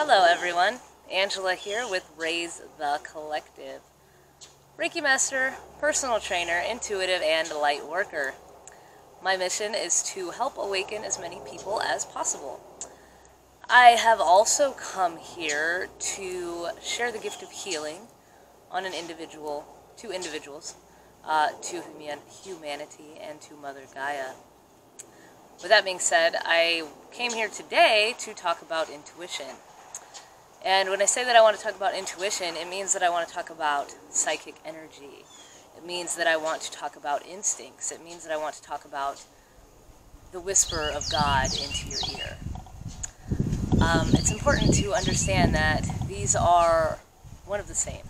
Hello everyone, Angela here with Raise the Collective. Reiki Master, personal trainer, intuitive, and light worker. My mission is to help awaken as many people as possible. I have also come here to share the gift of healing on to individuals, to humanity, and to Mother Gaia. With that being said, I came here today to talk about intuition. And when I say that I want to talk about intuition, it means that I want to talk about psychic energy. It means that I want to talk about instincts. It means that I want to talk about the whisper of God into your ear. It's important to understand that these are one of the same.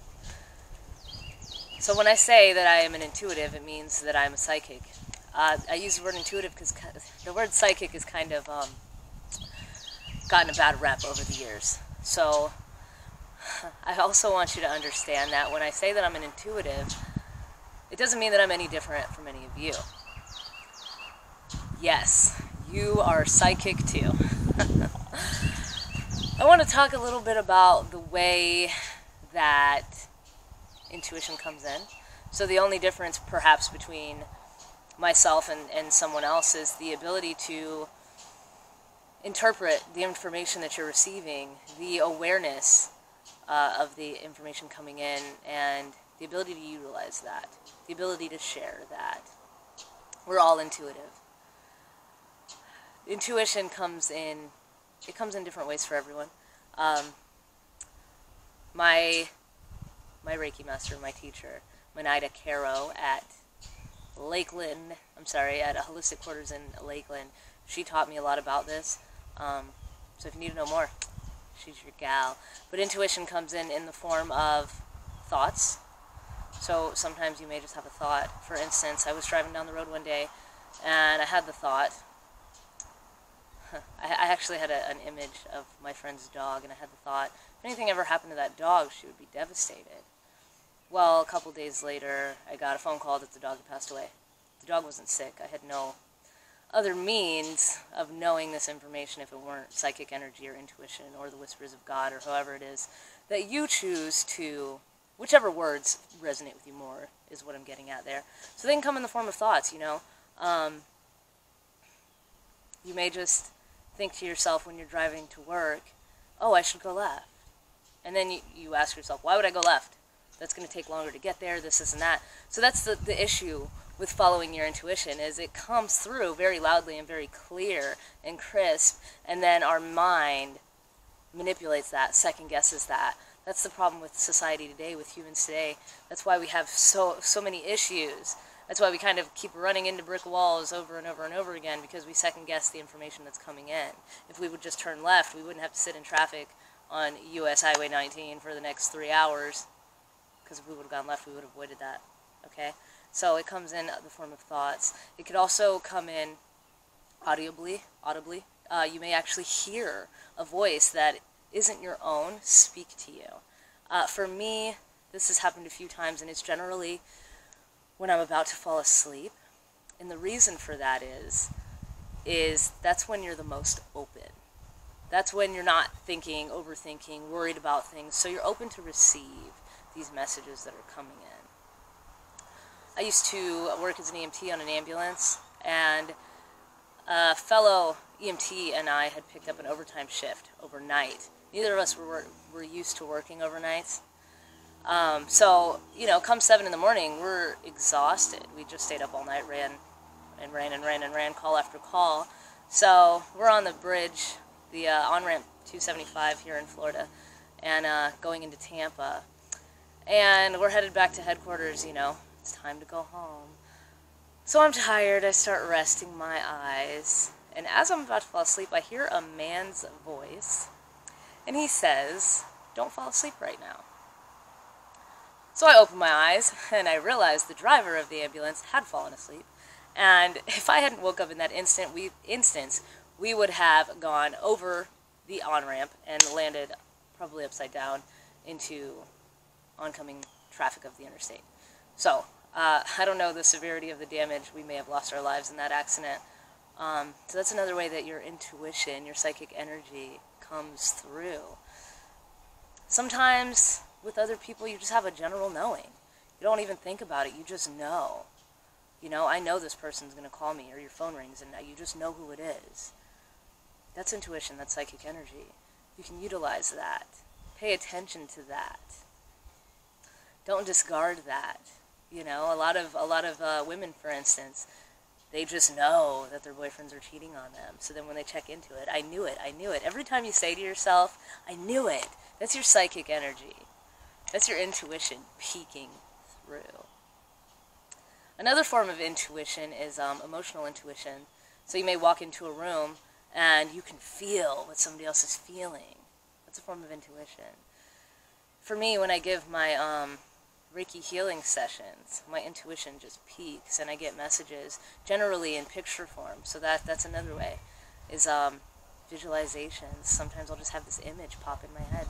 So when I say that I am an intuitive, it means that I'm a psychic. I use the word intuitive because the word psychic has kind of gotten a bad rep over the years. So I also want you to understand that when I say that I'm an intuitive, it doesn't mean that I'm any different from any of you. Yes, you are psychic too. I want to talk a little bit about the way that intuition comes in. So the only difference perhaps between myself and someone else is the ability to interpret the information that you're receiving, the awareness of the information coming in, and the ability to utilize that, the ability to share that. We're all intuitive. Intuition comes in different ways for everyone. My Reiki master, my teacher, Manaida Caro at Holistic Quarters in Lakeland, she taught me a lot about this. So if you need to know more, she's your gal. But intuition comes in the form of thoughts. So sometimes you may just have a thought. For instance, I was driving down the road one day, and I had the thought. I actually had an image of my friend's dog, and I had the thought, if anything ever happened to that dog, she would be devastated. Well, a couple days later, I got a phone call that the dog had passed away. The dog wasn't sick. I had no other means of knowing this information if it weren't psychic energy or intuition or the whispers of God or however it is that you choose to, whichever words resonate with you more is what I'm getting at there. So they can come in the form of thoughts, you know. You may just think to yourself when you're driving to work, oh, I should go left. And then you ask yourself, why would I go left? That's going to take longer to get there, this and that. So that's the issue with following your intuition, is it comes through very loudly and very clear and crisp, and then our mind manipulates that, second guesses that. That's the problem with society today, with humans today. That's why we have so many issues. That's why we kind of keep running into brick walls over and over and over again, because we second guess the information that's coming in. If we would just turn left, we wouldn't have to sit in traffic on US Highway 19 for the next 3 hours, because if we would have gone left, we would have avoided that. Okay? So it comes in the form of thoughts. It could also come in audibly. You may actually hear a voice that isn't your own speak to you. For me, this has happened a few times, and it's generally when I'm about to fall asleep. And the reason for that is that's when you're the most open. That's when you're not thinking, overthinking, worried about things. So you're open to receive these messages that are coming in. I used to work as an EMT on an ambulance, and a fellow EMT and I had picked up an overtime shift overnight. Neither of us were used to working overnights. So, you know, come 7 in the morning, we're exhausted. We just stayed up all night, ran, call after call. So we're on the bridge, the on-ramp 275 here in Florida, and going into Tampa. And we're headed back to headquarters, you know. It's time to go home. So I'm tired. I start resting my eyes. And as I'm about to fall asleep, I hear a man's voice. And he says, "Don't fall asleep right now." So I open my eyes, and I realize the driver of the ambulance had fallen asleep. And if I hadn't woke up in that instance, we would have gone over the on-ramp and landed probably upside down into oncoming traffic of the interstate. So, I don't know the severity of the damage. We may have lost our lives in that accident. So that's another way that your intuition, your psychic energy comes through. Sometimes with other people you just have a general knowing. You don't even think about it, you just know. You know, I know this person's going to call me, or your phone rings and you just know who it is. That's intuition, that's psychic energy. You can utilize that. Pay attention to that. Don't discard that. You know, a lot of women, for instance, they just know that their boyfriends are cheating on them. So then when they check into it, I knew it, I knew it. Every time you say to yourself, I knew it, that's your psychic energy. That's your intuition peeking through. Another form of intuition is emotional intuition. So you may walk into a room and you can feel what somebody else is feeling. That's a form of intuition. For me, when I give my Reiki healing sessions, my intuition just peaks and I get messages, generally in picture form. So that's another way, is visualizations. Sometimes I'll just have this image pop in my head,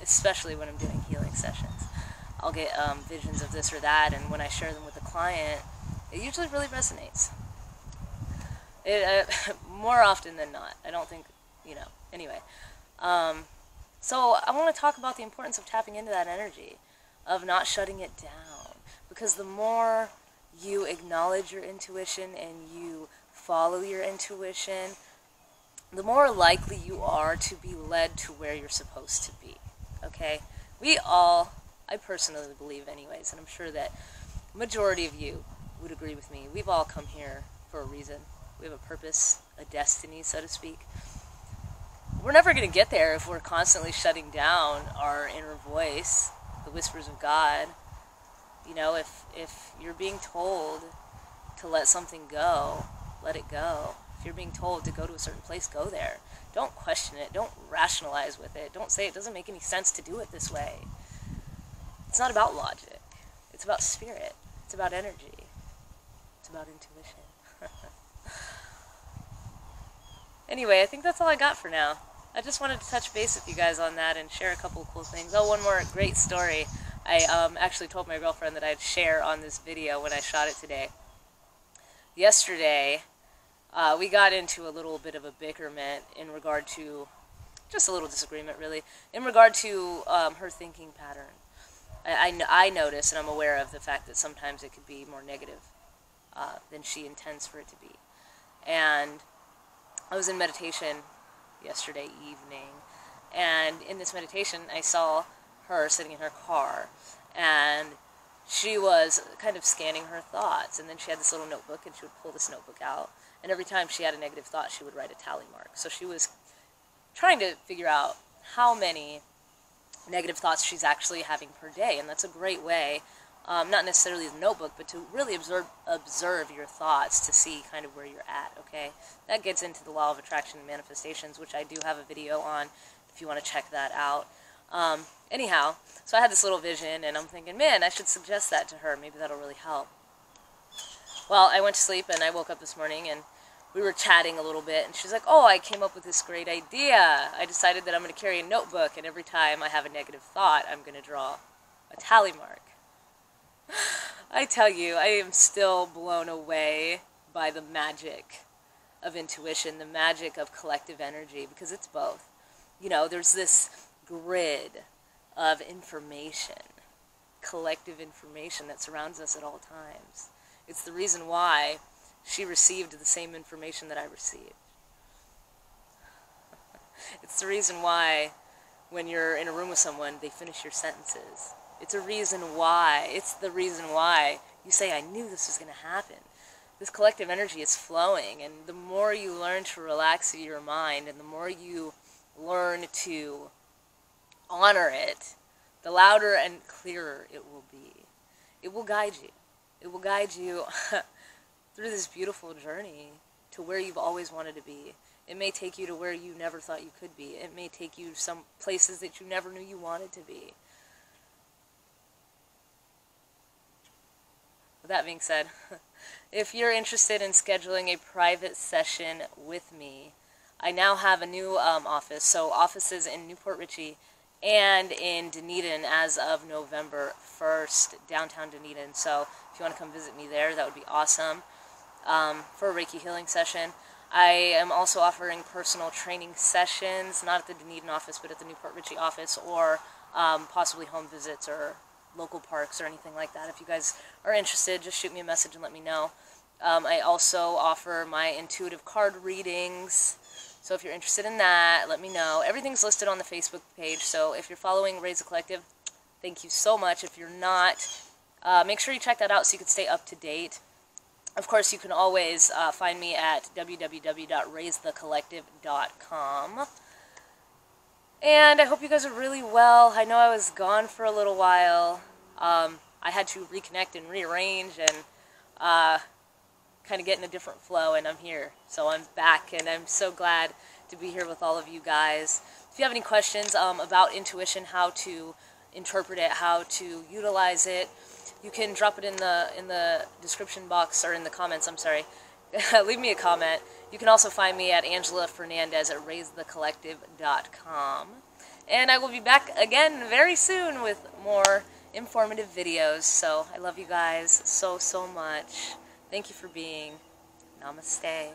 especially when I'm doing healing sessions. I'll get visions of this or that, and when I share them with the client, it usually really resonates. More often than not. I don't think, you know, anyway. So I want to talk about the importance of tapping into that energy, of not shutting it down. Because the more you acknowledge your intuition and you follow your intuition, the more likely you are to be led to where you're supposed to be. Okay? We all, I personally believe anyways, and I'm sure that the majority of you would agree with me, we've all come here for a reason. We have a purpose, a destiny, so to speak. We're never going to get there if we're constantly shutting down our inner voice, the whispers of God. You know, if you're being told to let something go, let it go. If you're being told to go to a certain place, go there. Don't question it. Don't rationalize with it. Don't say it doesn't make any sense to do it this way. It's not about logic. It's about spirit. It's about energy. It's about intuition. Anyway, I think that's all I got for now. I just wanted to touch base with you guys on that and share a couple of cool things. Oh, one more great story. I actually told my girlfriend that I'd share on this video when I shot it today. Yesterday, we got into a little bit of a bickerment in regard to, just a little disagreement really, in regard to her thinking pattern. I notice and I'm aware of the fact that sometimes it could be more negative than she intends for it to be. And I was in meditation yesterday evening, and in this meditation I saw her sitting in her car, and she was kind of scanning her thoughts, and then she had this little notebook, and she would pull this notebook out, and every time she had a negative thought she would write a tally mark. So she was trying to figure out how many negative thoughts she's actually having per day, and that's a great way, not necessarily the notebook, but to really observe your thoughts to see kind of where you're at, okay? That gets into the law of attraction and manifestations, which I do have a video on if you want to check that out. Anyhow, so I had this little vision, and I'm thinking, man, I should suggest that to her. Maybe that'll really help. Well, I went to sleep, and I woke up this morning, and we were chatting a little bit, and she's like, oh, I came up with this great idea. I decided that I'm going to carry a notebook, and every time I have a negative thought, I'm going to draw a tally mark. I tell you, I am still blown away by the magic of intuition, the magic of collective energy, because it's both. You know, there's this grid of information, collective information that surrounds us at all times. It's the reason why she received the same information that I received. It's the reason why when you're in a room with someone, they finish your sentences. It's the reason why you say, I knew this was going to happen. This collective energy is flowing, and the more you learn to relax your mind, and the more you learn to honor it, the louder and clearer it will be. It will guide you. It will guide you through this beautiful journey to where you've always wanted to be. It may take you to where you never thought you could be. It may take you some places that you never knew you wanted to be. With that being said, if you're interested in scheduling a private session with me, I now have a new office. So offices in Newport Richey and in Dunedin as of November 1st, downtown Dunedin. So if you want to come visit me there, that would be awesome for a Reiki healing session. I am also offering personal training sessions, not at the Dunedin office, but at the Newport Richey office, or possibly home visits or local parks or anything like that. If you guys are interested, just shoot me a message and let me know. I also offer my intuitive card readings, so if you're interested in that, let me know. Everything's listed on the Facebook page, so if you're following Raise the Collective, thank you so much. If you're not, make sure you check that out so you can stay up to date. Of course, you can always find me at www.raisethecollective.com. And I hope you guys are really well. I know I was gone for a little while. I had to reconnect and rearrange and kind of get in a different flow, and I'm here. So I'm back, and I'm so glad to be here with all of you guys. If you have any questions about intuition, how to interpret it, how to utilize it, you can drop it in the description box, or in the comments, I'm sorry. Leave me a comment. You can also find me at Angela Fernandez at raisethecollective.com. And I will be back again very soon with more informative videos. So I love you guys so, so much. Thank you for being. Namaste.